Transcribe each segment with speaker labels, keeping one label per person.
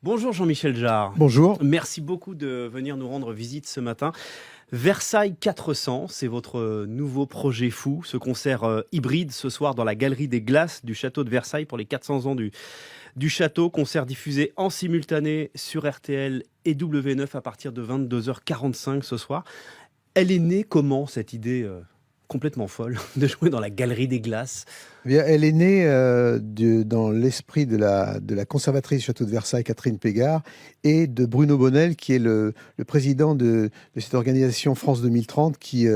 Speaker 1: Bonjour Jean-Michel Jarre.
Speaker 2: Bonjour.
Speaker 1: Merci beaucoup de venir nous rendre visite ce matin. Versailles 400, c'est votre nouveau projet fou, ce concert hybride ce soir dans la Galerie des Glaces du château de Versailles pour les 400 ans du château. Concert diffusé en simultané sur RTL et W9 à partir de 22h45 ce soir. Elle est née comment, cette idée complètement folle de jouer dans la Galerie des Glaces?
Speaker 2: Eh bien, elle est née dans l'esprit de la conservatrice du château de Versailles, Catherine Pégard, et de Bruno Bonnel, qui est le président de cette organisation France 2030 qui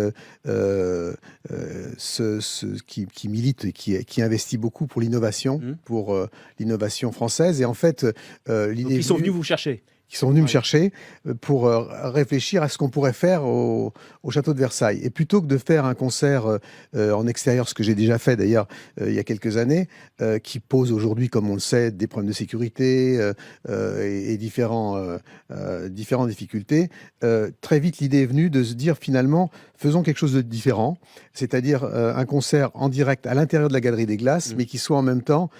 Speaker 2: milite et qui investit beaucoup pour l'innovation, pour l'innovation française. Et en fait, l'idée.
Speaker 1: Donc, ils sont venus vous chercher.
Speaker 2: Qui sont venus me chercher pour réfléchir à ce qu'on pourrait faire au château de Versailles. Et plutôt que de faire un concert en extérieur, ce que j'ai déjà fait d'ailleurs il y a quelques années, qui pose aujourd'hui, comme on le sait, des problèmes de sécurité et différentes difficultés, très vite l'idée est venue de se dire finalement, faisons quelque chose de différent, c'est-à-dire un concert en direct à l'intérieur de la Galerie des Glaces, mais qui soit en même temps,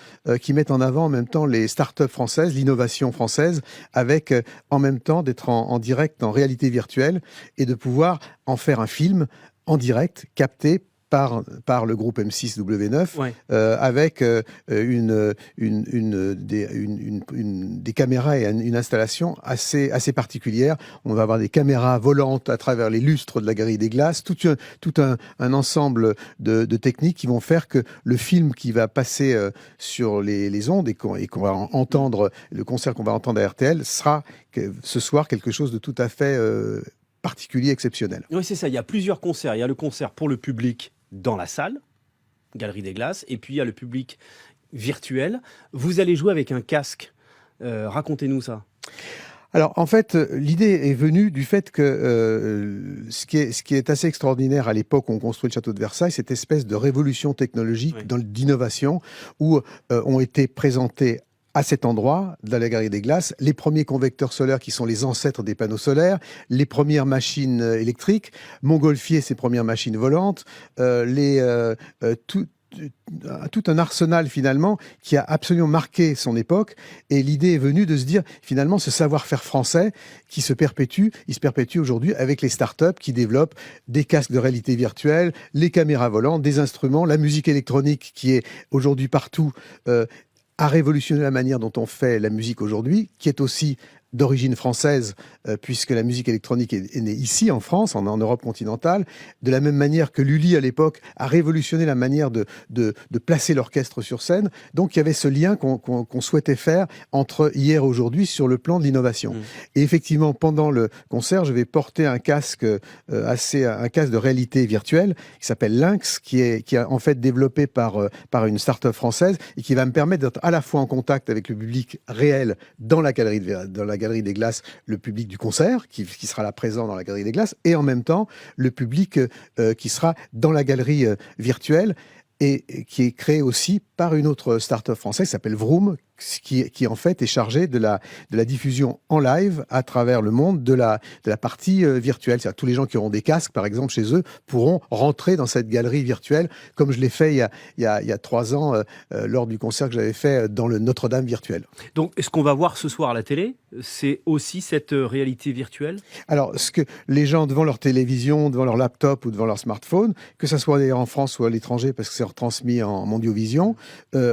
Speaker 2: qui mette en avant en même temps les start-up françaises, l'innovation française, avec en même temps d'être en direct, en réalité virtuelle, et de pouvoir en faire un film en direct, capté par le groupe M6 W9,
Speaker 1: Ouais.
Speaker 2: avec des caméras et une installation assez particulière. On va avoir des caméras volantes à travers les lustres de la Galerie des Glaces, tout un ensemble de techniques qui vont faire que le film qui va passer sur les ondes et qu'on va entendre, le concert qu'on va entendre à RTL, sera ce soir quelque chose de tout à fait particulier, exceptionnel.
Speaker 1: Oui, c'est ça. Il y a plusieurs concerts. Il y a le concert pour le public dans la salle, Galerie des Glaces, et puis il y a le public virtuel. Vous allez jouer avec un casque. Racontez-nous ça.
Speaker 2: Alors, en fait, l'idée est venue du fait que ce qui est assez extraordinaire à l'époque où on construit le château de Versailles, cette espèce de révolution technologique d'innovation où ont été présentés à cet endroit, dans la Galerie des Glaces, les premiers convecteurs solaires qui sont les ancêtres des panneaux solaires, les premières machines électriques, Montgolfier, ses premières machines volantes, tout un arsenal finalement qui a absolument marqué son époque. Et l'idée est venue de se dire finalement ce savoir-faire français qui se perpétue, il se perpétue aujourd'hui avec les startups qui développent des casques de réalité virtuelle, les caméras volantes, des instruments, la musique électronique qui est aujourd'hui partout, a révolutionné la manière dont on fait la musique aujourd'hui, qui est aussi d'origine française, puisque la musique électronique est née ici, en France, en Europe continentale, de la même manière que Lully, à l'époque, a révolutionné la manière de placer l'orchestre sur scène. Donc, il y avait ce lien qu'on souhaitait faire entre hier et aujourd'hui sur le plan de l'innovation. Et effectivement, pendant le concert, je vais porter un casque un casque de réalité virtuelle qui s'appelle Lynx, qui est en fait développé par une start-up française et qui va me permettre d'être à la fois en contact avec le public réel dans la Galerie des Glaces, le public du concert qui sera là présent dans la Galerie des Glaces, et en même temps le public qui sera dans la galerie virtuelle, et qui est créé aussi par une autre start-up française qui s'appelle Vroom, qui en fait est chargée de la diffusion en live à travers le monde de la partie virtuelle. C'est-à-dire tous les gens qui auront des casques, par exemple, chez eux, pourront rentrer dans cette galerie virtuelle, comme je l'ai fait il y a 3 ans lors du concert que j'avais fait dans le Notre-Dame virtuel.
Speaker 1: Donc, ce qu'on va voir ce soir à la télé, c'est aussi cette réalité virtuelle?
Speaker 2: Alors, ce que les gens devant leur télévision, devant leur laptop ou devant leur smartphone, que ça soit d'ailleurs en France ou à l'étranger, parce que c'est retransmis en mondiovision,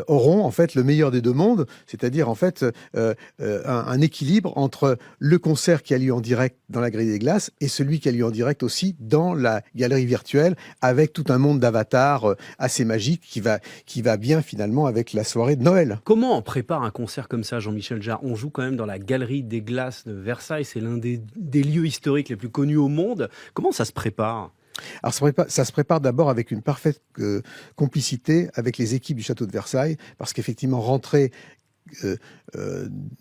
Speaker 2: auront en fait le meilleur des deux mondes, c'est-à-dire en fait un équilibre entre le concert qui a lieu en direct dans la Galerie des Glaces et celui qui a lieu en direct aussi dans la galerie virtuelle, avec tout un monde d'avatars assez magique qui va bien finalement avec la soirée de Noël.
Speaker 1: Comment on prépare un concert comme ça, Jean-Michel Jarre? On joue quand même dans la Galerie des Glaces de Versailles, c'est l'un des lieux historiques les plus connus au monde. Comment ça se prépare?
Speaker 2: Alors ça se prépare d'abord avec une parfaite complicité avec les équipes du château de Versailles, parce qu'effectivement rentrer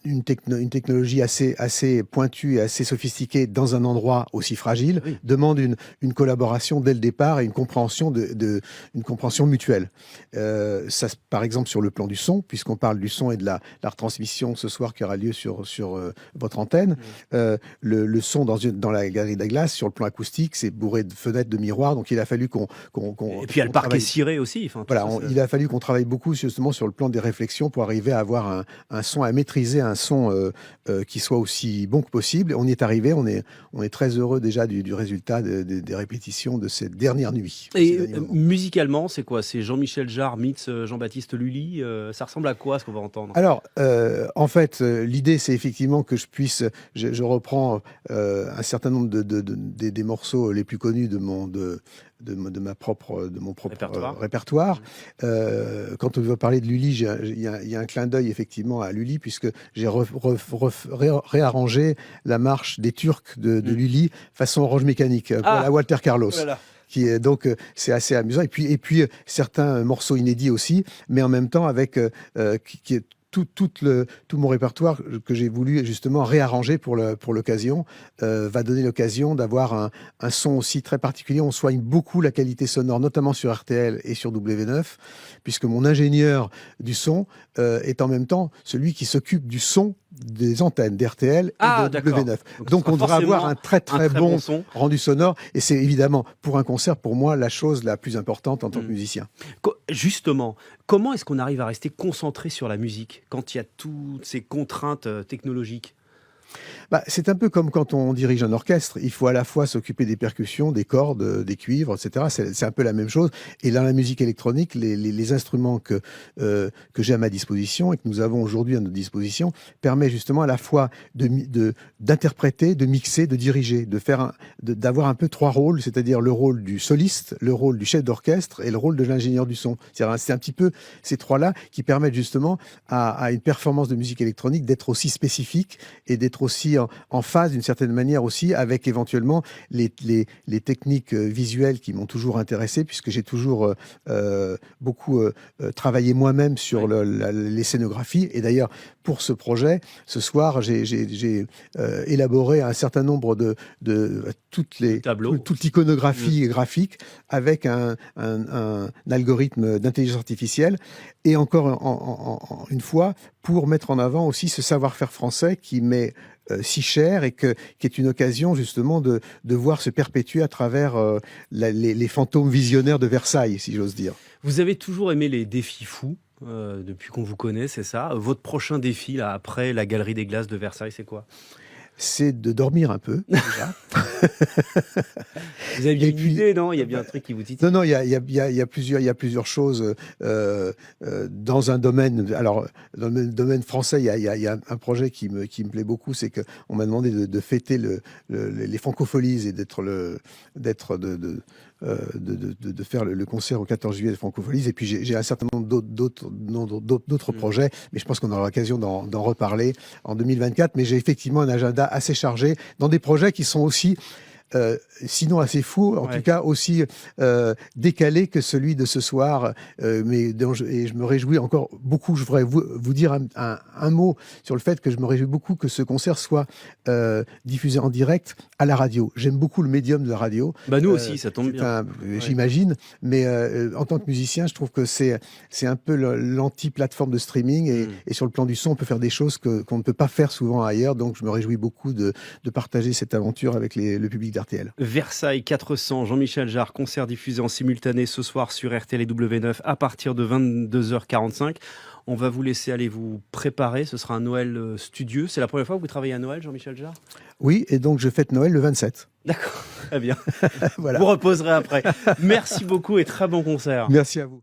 Speaker 2: une technologie assez pointue et assez sophistiquée dans un endroit aussi fragile demande une collaboration dès le départ et une compréhension mutuelle. Ça, par exemple, sur le plan du son, puisqu'on parle du son et de la retransmission ce soir qui aura lieu sur votre antenne, le son dans la Galerie des Glaces, sur le plan acoustique, c'est bourré de fenêtres, de miroirs, donc il a fallu qu'on
Speaker 1: et puis il y a le parquet ciré aussi.
Speaker 2: Voilà, il a fallu qu'on travaille beaucoup justement sur le plan des réflexions pour arriver à avoir un son, à maîtriser un son qui soit aussi bon que possible. On y est arrivé, on est très heureux déjà du résultat des répétitions de cette dernière nuit.
Speaker 1: Et musicalement, c'est quoi? C'est Jean-Michel Jarre meets Jean-Baptiste Lully. Ça ressemble à quoi ce qu'on va entendre?
Speaker 2: Alors, en fait, l'idée, c'est effectivement que je reprends un certain nombre des morceaux les plus connus de mon propre répertoire. Quand on veut parler de Lully, il y a un clin d'œil effectivement à Lully, puisque j'ai réarrangé la marche des Turcs de Lully façon orange mécanique, à Walter Carlos. Voilà. Donc c'est assez amusant, et puis certains morceaux inédits aussi, mais en même temps avec qui est tout mon répertoire que j'ai voulu justement réarranger pour l'occasion va donner l'occasion d'avoir un son aussi très particulier. On soigne beaucoup la qualité sonore, notamment sur RTL et sur W9, puisque mon ingénieur du son est en même temps celui qui s'occupe du son des antennes d'RTL et de W9. Donc on devrait avoir un très bon son rendu sonore, et c'est évidemment pour un concert, pour moi, la chose la plus importante en tant que musicien.
Speaker 1: Justement, comment est-ce qu'on arrive à rester concentré sur la musique quand il y a toutes ces contraintes technologiques?
Speaker 2: C'est un peu comme quand on dirige un orchestre. Il faut à la fois s'occuper des percussions, des cordes, des cuivres, etc. C'est un peu la même chose. Et dans la musique électronique, les instruments que j'ai à ma disposition et que nous avons aujourd'hui à notre disposition permettent justement à la fois d'interpréter, de mixer, de diriger, d'avoir un peu trois rôles, c'est-à-dire le rôle du soliste, le rôle du chef d'orchestre et le rôle de l'ingénieur du son. C'est un petit peu ces trois-là qui permettent justement à une performance de musique électronique d'être aussi spécifique et d'être aussi en phase d'une certaine manière aussi avec éventuellement les techniques visuelles qui m'ont toujours intéressé, puisque j'ai toujours beaucoup travaillé moi-même sur les scénographies. Et d'ailleurs, pour ce projet, ce soir, j'ai élaboré un certain nombre de toute l'iconographie graphique avec un algorithme d'intelligence artificielle, et encore une fois, pour mettre en avant aussi ce savoir-faire français qui m'est si cher, et qui est une occasion justement de voir se perpétuer à travers les fantômes visionnaires de Versailles, si j'ose dire.
Speaker 1: Vous avez toujours aimé les défis fous depuis qu'on vous connaît, c'est ça? Votre prochain défi, là, après la Galerie des Glaces de Versailles, c'est quoi?
Speaker 2: C'est de dormir un peu, déjà.
Speaker 1: Vous avez bien une idée, non? Il y a bien un truc qui vous titille?
Speaker 2: Non, il y a plusieurs choses dans un domaine. Alors, dans le domaine français, il y a un projet qui me plaît beaucoup, c'est qu'on m'a demandé de fêter les Francopholies et de faire le concert au 14 juillet de Francopholies. Et puis j'ai un certain nombre d'autres projets, mais je pense qu'on aura l'occasion d'en reparler en 2024. Mais j'ai effectivement un agenda assez chargé dans des projets qui sont aussi sinon assez fou, en tout cas aussi décalé que celui de ce soir, et je me réjouis encore beaucoup. Je voudrais vous dire un mot sur le fait que je me réjouis beaucoup que ce concert soit diffusé en direct à la radio. J'aime beaucoup le médium de la radio.
Speaker 1: Nous aussi, ça tombe bien.
Speaker 2: J'imagine, mais en tant que musicien, je trouve que c'est un peu l'anti-plateforme de streaming, et sur le plan du son, on peut faire des choses qu'on ne peut pas faire souvent ailleurs. Donc je me réjouis beaucoup de partager cette aventure avec le public d'RTL.
Speaker 1: Versailles 400, Jean-Michel Jarre, concert diffusé en simultané ce soir sur RTL et W9 à partir de 22h45. On va vous laisser aller vous préparer, ce sera un Noël studieux. C'est la première fois que vous travaillez à Noël, Jean-Michel Jarre?
Speaker 2: Oui, et donc je fête Noël le 27.
Speaker 1: D'accord, très bien.
Speaker 2: Voilà.
Speaker 1: Vous reposerez après. Merci beaucoup et très bon concert.
Speaker 2: Merci à vous.